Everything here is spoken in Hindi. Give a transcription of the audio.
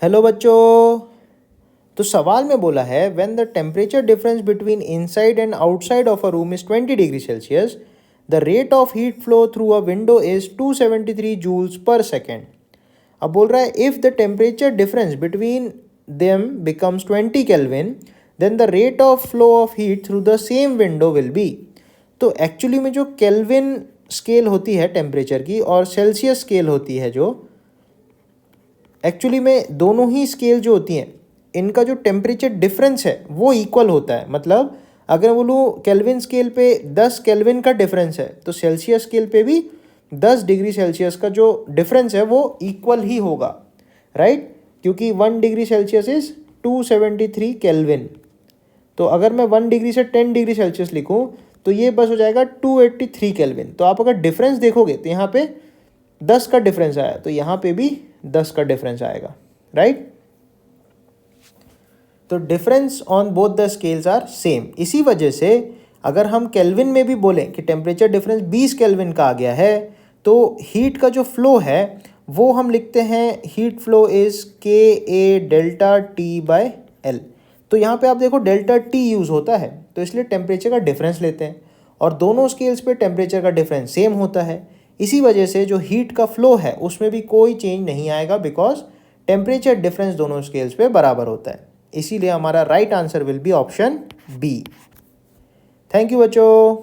हेलो बच्चों। तो सवाल में बोला है when the temperature difference between inside and outside of a room is 20 degree Celsius, the rate of heat flow through a window is 273 joules per second. अब बोल रहा है if the temperature difference between them becomes 20 kelvin, then the rate of flow of heat through the same window will be. तो एक्चुअली में जो केल्विन स्केल होती है टेम्परेचर की और सेल्सियस स्केल होती है, जो एक्चुअली में दोनों ही स्केल जो होती हैं इनका जो टेम्परेचर डिफरेंस है वो इक्वल होता है। मतलब अगर बोलूँ केल्विन स्केल पे 10 केल्विन का डिफरेंस है तो सेल्सियस स्केल पे भी 10 डिग्री सेल्सियस का जो डिफरेंस है वो इक्वल ही होगा, राइट? क्योंकि 1 डिग्री सेल्सियस इज 273 केल्विन। तो अगर मैं 1 डिग्री से 10 डिग्री सेल्सियस लिखूँ तो ये बस हो जाएगा 283 केल्विन। तो आप अगर डिफरेंस देखोगे तो यहाँ पे 10 का डिफरेंस आया, तो यहाँ पे भी 10 का डिफरेंस आएगा, राइट? तो difference on both the scales are same. इसी वजह से अगर हम केल्विन में भी बोलें कि टेम्परेचर डिफरेंस 20 केल्विन का आ गया है, तो हीट का जो फ्लो है वो हम लिखते हैं हीट फ्लो इज के ए डेल्टा टी बाय एल। तो यहाँ पे आप देखो डेल्टा टी यूज़ होता है, तो इसलिए टेम्परेचर का डिफरेंस लेते हैं और दोनों स्केल्स पे टेम्परेचर का डिफरेंस सेम होता है। इसी वजह से जो हीट का फ्लो है उसमें भी कोई चेंज नहीं आएगा, बिकॉज टेम्परेचर डिफरेंस दोनों स्केल्स पे बराबर होता है। इसीलिए हमारा right answer will be option b. Thank you बच्चों।